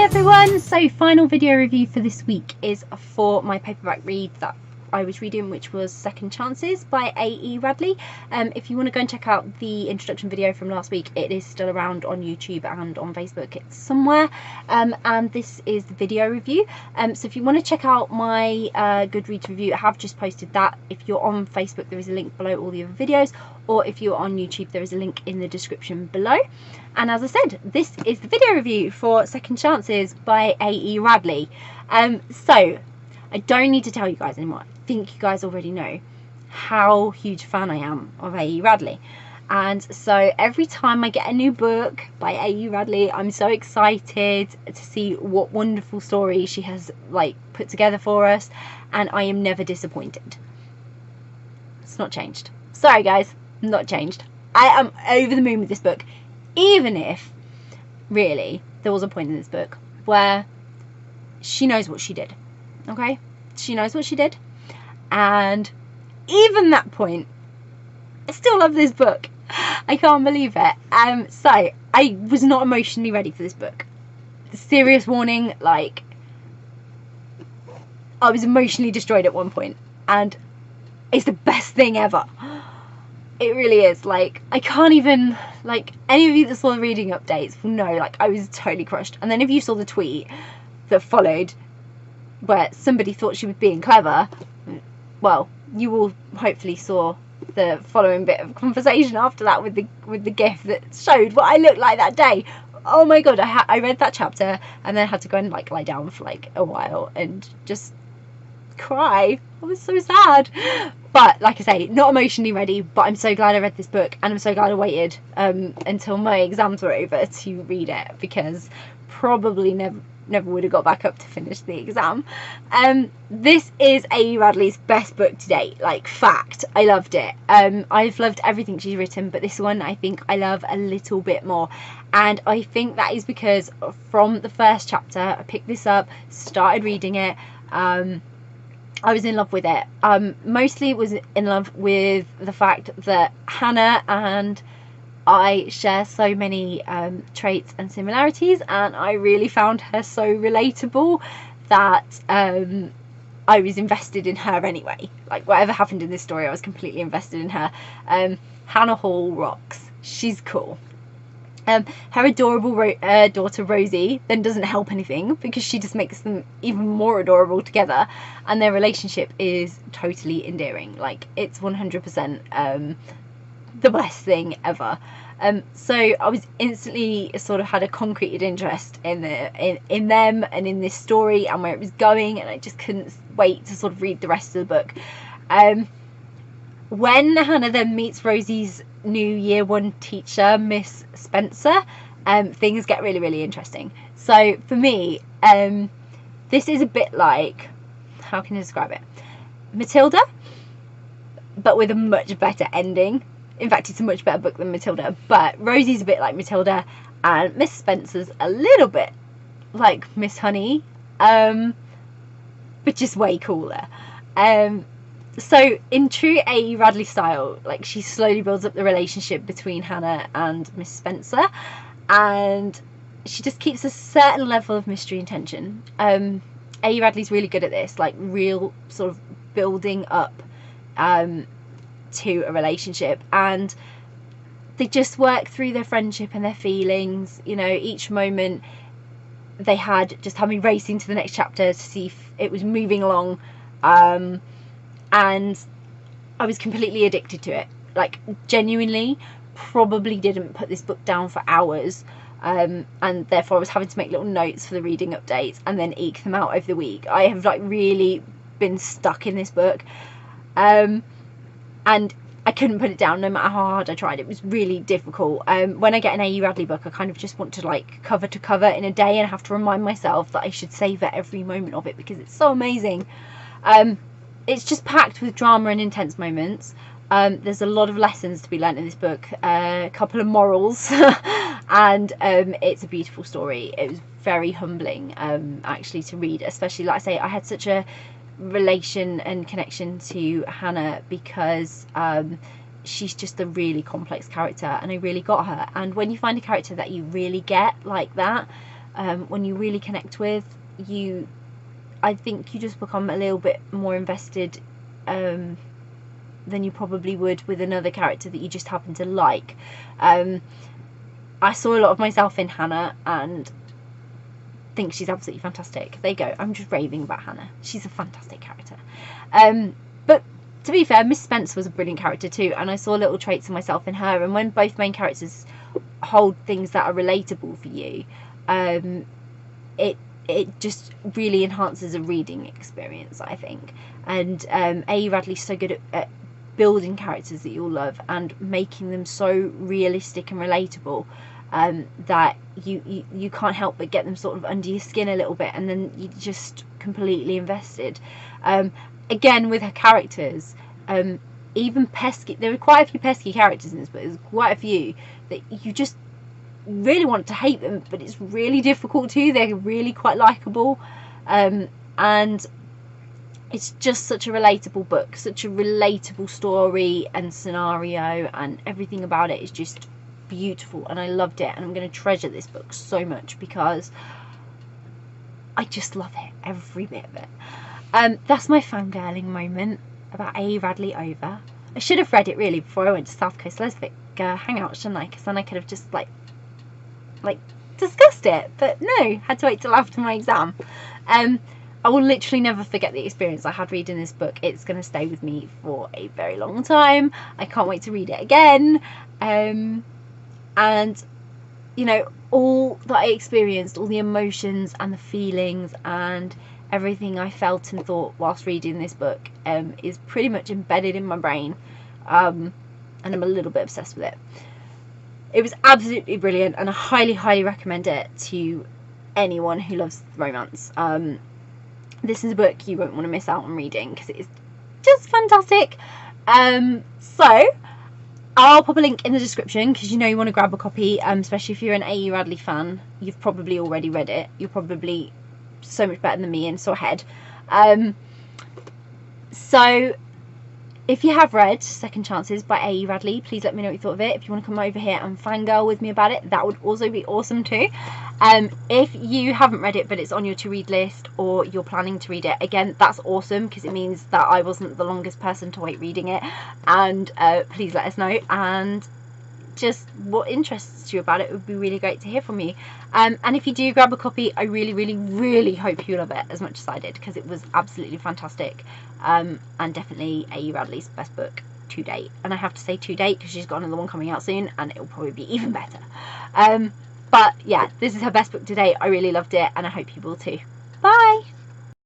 everyone, so final video review for this week is for my paperback read that I was reading, which was Second Chances by A.E. Radley. If you want to go and check out the introduction video from last week, it is still around on YouTube and on Facebook, it's somewhere, and this is the video review. So if you want to check out my Goodreads review, I have just posted that. If you're on Facebook, there is a link below all the other videos, or if you're on YouTube, there is a link in the description below. And as I said, this is the video review for Second Chances by A.E. Radley. So I don't need to tell you guys anymore. I think you guys already know how huge a fan I am of A.E. Radley. And so every time I get a new book by A.E. Radley, I'm so excited to see what wonderful story she has put together for us, and I am never disappointed. It's not changed. Sorry guys, not changed. I am over the moon with this book, even if really there was a point in this book where she knows what she did. Okay, she knows what she did, and even that point, I still love this book. I can't believe it. So I was not emotionally ready for this book. Serious warning, I was emotionally destroyed at one point, and it's the best thing ever. It really is. I can't even, any of you that saw the reading updates will know, I was totally crushed. And then if you saw the tweet that followed where somebody thought she was being clever, well, you all hopefully saw the following bit of conversation after that with the gif that showed what I looked like that day. Oh my god, I read that chapter and then had to go and lie down for a while and just cry. I was so sad. But like I say, not emotionally ready, but I'm so glad I read this book, and I'm so glad I waited until my exams were over to read it, because probably never would have got back up to finish the exam. This is A.E. Radley's best book to date, fact. I loved it. I've loved everything she's written, but this one I think I love a little bit more, and I think that is because from the first chapter I picked this up, started reading it, I was in love with it. Mostly was in love with the fact that Hannah and I share so many traits and similarities, and I really found her so relatable that I was invested in her anyway. Whatever happened in this story, I was completely invested in her. Hannah Hall rocks. She's cool. Her adorable daughter Rosie then doesn't help anything, because she just makes them even more adorable together, and their relationship is totally endearing. It's 100% the best thing ever. So I was instantly sort of had a concreted interest in them and in this story and where it was going, and I just couldn't wait to sort of read the rest of the book. When Hannah then meets Rosie's new year 1 teacher, Miss Spencer, things get really, really interesting. So for me, this is a bit like, how can I describe it? Matilda, but with a much better ending. In fact, it's a much better book than Matilda, but Rosie's a bit like Matilda, and Miss Spencer's a little bit like Miss Honey, but just way cooler. So in true A.E. Radley style, she slowly builds up the relationship between Hannah and Miss Spencer, and she just keeps a certain level of mystery and tension. A.E. Radley's really good at this, real sort of building up to a relationship, and they just work through their friendship and their feelings. Each moment they had just had me racing to the next chapter to see if it was moving along, and I was completely addicted to it. Genuinely probably didn't put this book down for hours, and therefore I was having to make little notes for the reading updates and then eke them out over the week. I have really been stuck in this book, and I couldn't put it down no matter how hard I tried. It was really difficult. When I get an A.E. Radley book, I kind of just want to cover to cover in a day, and have to remind myself that I should savour every moment of it, because it's so amazing. It's just packed with drama and intense moments. There's a lot of lessons to be learnt in this book, a couple of morals, and it's a beautiful story. It was very humbling actually to read, especially, like I say, I had such a relation and connection to Hannah, because she's just a really complex character, and I really got her. And when you find a character that you really get like that, when you really connect with, I think you just become a little bit more invested than you probably would with another character that you just happen to like. I saw a lot of myself in Hannah and think she's absolutely fantastic. There you go, I'm just raving about Hannah. She's a fantastic character. But to be fair, Miss Spence was a brilliant character too, and I saw little traits of myself in her, and when both main characters hold things that are relatable for you, it just really enhances a reading experience, I think. And A. Radley's so good at building characters that you'll love and making them so realistic and relatable that you can't help but get them sort of under your skin a little bit, and then you're just completely invested. Again, with her characters, even pesky, there are quite a few pesky characters in this, but there's quite a few that you just really want to hate them, but it's really difficult to. They're really quite likable, and it's just such a relatable book, such a relatable story and scenario, and everything about it is just beautiful, and I loved it, and I'm going to treasure this book so much because I just love it, every bit of it. That's my fangirling moment about A. Radley over. I should have read it really before I went to South Coast Lesbic hangout, shouldn't I? Because then I could have just like discussed it, but no, had to wait till after my exam. I will literally never forget the experience I had reading this book. It's going to stay with me for a very long time. I can't wait to read it again. And you know, all that I experienced, all the emotions and the feelings and everything I felt and thought whilst reading this book is pretty much embedded in my brain, and I'm a little bit obsessed with it. It was absolutely brilliant, and I highly recommend it to anyone who loves romance. This is a book you won't want to miss out on reading because it is just fantastic. So I'll pop a link in the description because you know you want to grab a copy, especially if you're an A.E. Radley fan. You've probably already read it. You're probably so much better than me and so ahead. So if you have read Second Chances by A.E. Radley, please let me know what you thought of it. If you want to come over here and fangirl with me about it, that would also be awesome too. If you haven't read it but it's on your to-read list, or you're planning to read it, again, that's awesome because it means that I wasn't the longest person to wait reading it. And please let us know, and just what interests you about it. Would be really great to hear from you. And if you do grab a copy, I really hope you love it as much as I did, because it was absolutely fantastic, and definitely A.E. Radley's best book to date. And I have to say to date because she's got another one coming out soon and it will probably be even better. But yeah, this is her best book to date. I really loved it and I hope you will too. Bye!